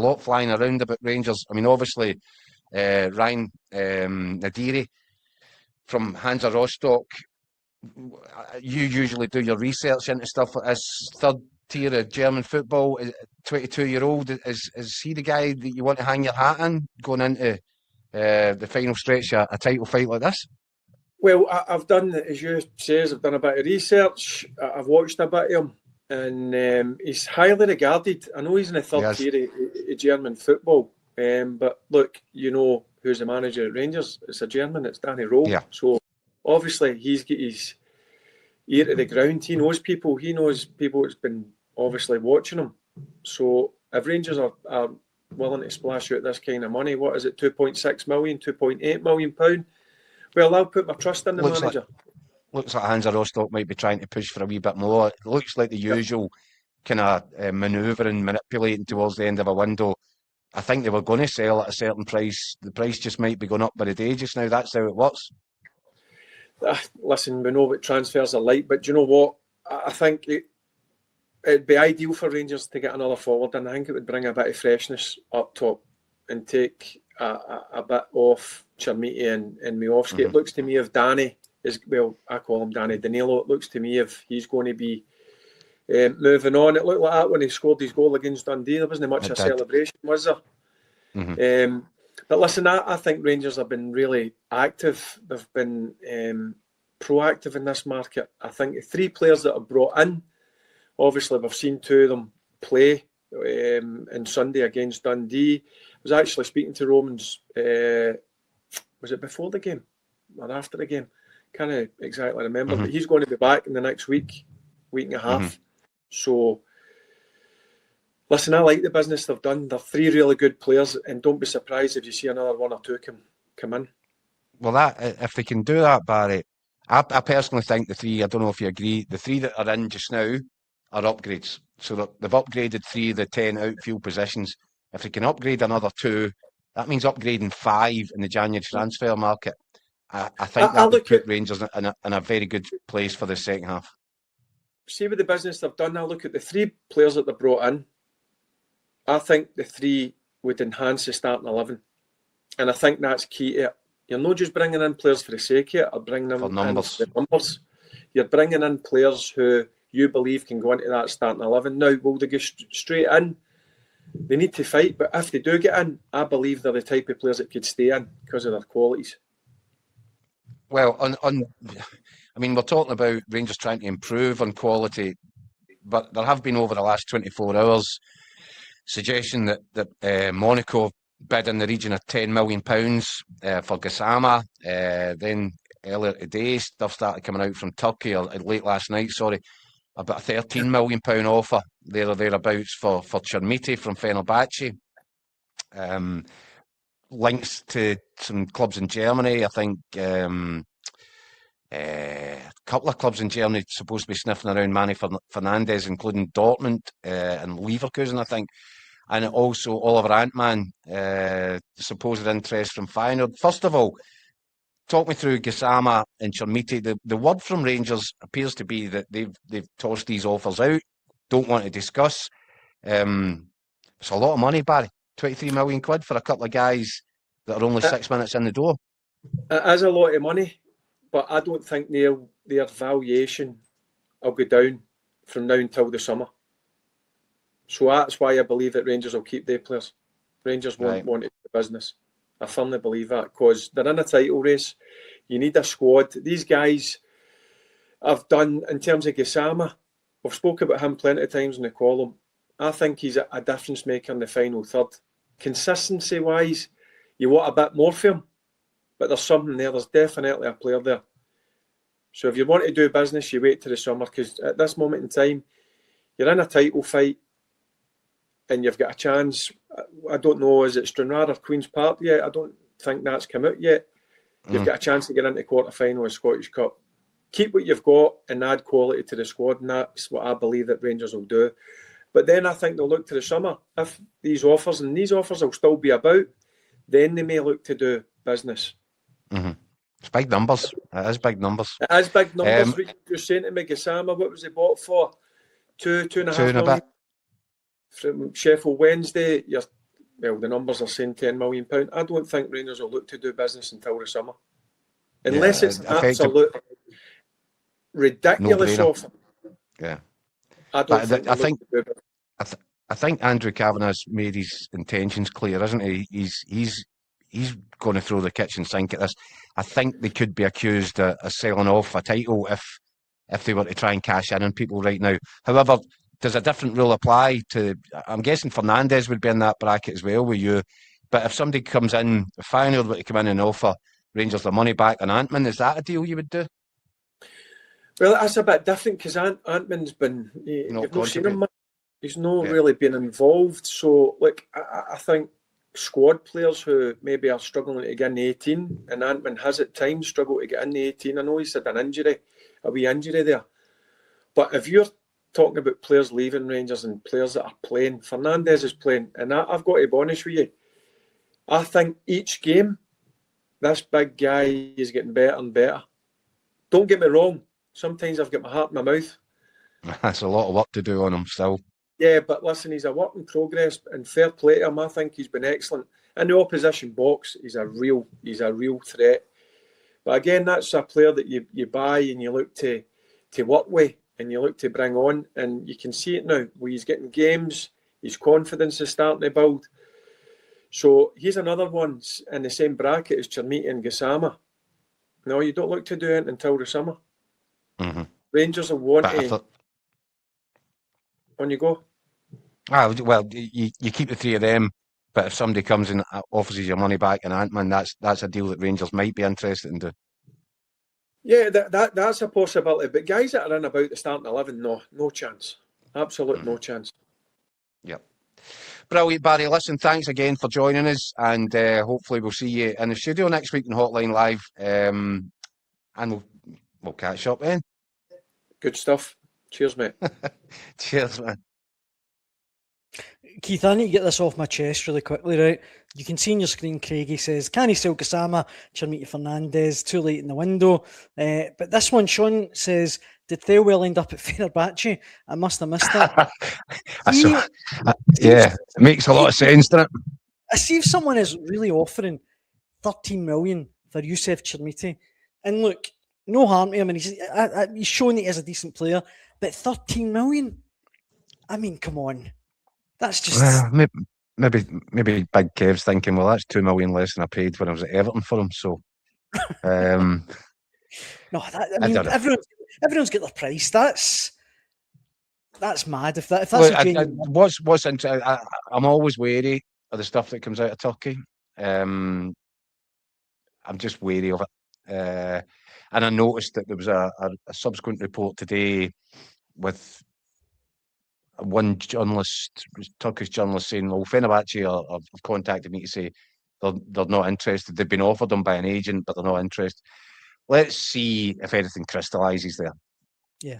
lot flying around about Rangers. I mean, obviously, Ryan Nadiri from Hansa Rostock. You usually do your research into stuff like this. Third tier of German football. 22-year-old. Is he the guy that you want to hang your hat in going into the final stretch of a title fight like this? Well, I've done, as you says, I've done a bit of research. I've watched a bit of him, and he's highly regarded. I know he's in the third tier of German football, but look, you know who's the manager at Rangers? It's a German. It's Danny Rowe. Yeah. So obviously he's got his ear to the ground. He knows people. He knows people that's been obviously watching him. So if Rangers are willing to splash out this kind of money, what is it? 2.6 million, 2.8 million pound. Well, I'll put my trust in the manager. Looks like Hansa Rostock might be trying to push for a wee bit more. It looks like the usual kind of manoeuvring, manipulating towards the end of a window. I think they were going to sell at a certain price. The price just might be going up by the day just now. That's how it works. Listen, we know what transfers are like, but do you know what? I think it'd be ideal for Rangers to get another forward, and I think it would bring a bit of freshness up top and take a bit off Chermiti and Miovski. It looks to me if Danny is, well, I call him Danny Danilo, it looks to me if he's going to be moving on. It looked like that when he scored his goal against Dundee. There wasn't much of a celebration, was there? But listen, I think Rangers have been really active. They've been proactive in this market. I think the three players that are brought in, obviously we've seen two of them play on Sunday against Dundee. I was actually speaking to Romans, was it before the game or after the game? Can't exactly remember, but he's going to be back in the next week and a half. So, listen, I like the business they've done. They're three really good players, and don't be surprised if you see another one or two come in. Well, if they can do that, Barry, I personally think the three, I don't know if you agree, the three that are in just now are upgrades. So they've upgraded 3 of the 10 outfield positions. If they can upgrade another 2, that means upgrading 5 in the January transfer market. I think that would put Rangers in a very good place for the second half. See with the business they've done, I look at the 3 players that they brought in. I think the 3 would enhance the starting 11. And I think that's key to it. You're not just bringing in players for the sake of it, or bringing them in for numbers. You're bringing in players who you believe can go into that starting 11. Now, will they go straight in? They need to fight, but if they do get in, I believe they're the type of players that could stay in because of their qualities. Well, I mean, we're talking about Rangers trying to improve on quality, but there have been over the last 24 hours suggestion that Monaco bid in the region of £10 million for Gassama. Then earlier today, stuff started coming out from Turkey, or late last night, sorry, about a £13 million offer there or thereabouts for Chermiti from Fenerbahce. Links to some clubs in Germany. I think a couple of clubs in Germany supposed to be sniffing around Manny Fernandes, including Dortmund and Leverkusen, I think. And also Oliver Antman, supposed interest from Feyenoord. First of all, talk me through Gassama and Chermiti. The word from Rangers appears to be that they've tossed these offers out, don't want to discuss. It's a lot of money, Barry. 23 million quid for a couple of guys that are only 6 minutes in the door. It is a lot of money, but I don't think their valuation will go down from now until the summer. So that's why I believe that Rangers will keep their players. Rangers won't want to do business. I firmly believe that because they're in a title race. You need a squad. These guys have done, in terms of Gassama, we've spoken about him plenty of times in the column. I think he's a difference maker in the final third. Consistency-wise, you want a bit more for him, but there's something there. There's definitely a player there. So if you want to do business, you wait till the summer, because at this moment in time, you're in a title fight and you've got a chance. I don't know, is it Stranraer or Queen's Park yet? I don't think that's come out yet. You've got a chance to get into quarter-final of Scottish Cup. Keep what you've got and add quality to the squad, and that's what I believe that Rangers will do. But then I think they'll look to the summer. If these offers will still be about, then they may look to do business. It's big numbers. It is big numbers. It is big numbers. You're saying to me, Gassama, what was he bought for? 2.5 million? From Sheffield Wednesday, well, the numbers are saying £10 million. I don't think Rangers will look to do business until the summer. Unless it's absolute ridiculous no-brainer. offer. Yeah. I don't think I think Andrew Kavanagh's made his intentions clear, isn't he? He's going to throw the kitchen sink at this. I think they could be accused of selling off a title if they were to try and cash in on people right now. However, does a different rule apply to? I'm guessing Fernandes would be in that bracket as well with you. But if somebody comes in, if Feyenoord were to come in and offer Rangers their money back on Antman, is that a deal you would do? Well, that's a bit different because Antman's been. You've not seen him. He's not really been involved. So, look, I think squad players who maybe are struggling to get in the 18, and Antman has at times struggled to get in the 18. I know he's had a wee injury there. But if you're talking about players leaving Rangers and players that are playing, Fernandes is playing, and I've got to be honest with you, I think each game, this big guy is getting better and better. Don't get me wrong, sometimes I've got my heart in my mouth. That's a lot of work to do on him still. Yeah, but listen, he's a work in progress, and fair play to him. I think he's been excellent. In the opposition box, he's a real threat. But again, that's a player that you buy and you look to work with and you look to bring on, and you can see it now. Where he's getting games, his confidence is starting to build. So he's another one in the same bracket as Chermiti and Gassama. No, you don't look to do it until the summer. Mm-hmm. Rangers will want to. On you go. Well, you keep the three of them, but if somebody comes and offers you your money back in Antman, that's a deal that Rangers might be interested in doing. Yeah, that's a possibility. But guys that are in about the starting 11, no chance. Absolute no chance. Yep. Brilliant, Barry. Listen, thanks again for joining us, and hopefully we'll see you in the studio next week in Hotline Live, and we'll catch up then. Good stuff. Cheers, mate. Cheers, man. Keith, I need to get this off my chest really quickly, right? You can see on your screen, Craigie says, can he sell Gassama, Chermiti Fernandes, too late in the window? But this one, Sean says, did Thelwell end up at Fenerbahce? I must have missed that. Yeah, it makes a lot of sense, doesn't it? I see if someone is really offering 13 million for Youssef Chermiti. And look, no harm to him, and he's shown that he's a decent player, but 13 million? I mean, come on. That's just... Maybe Big Kev's thinking, well, that's 2 million less than I paid when I was at Everton for him, so... No, everyone's got their price. That's mad. If that's a genuine... What's interesting, I'm always wary of the stuff that comes out of Turkey. I'm just wary of it. And I noticed that there was a subsequent report today with one journalist, Turkish journalist, saying, well, Fenerbahce have contacted me to say they're not interested. They've been offered them by an agent, but they're not interested. Let's see if anything crystallises there. Yeah.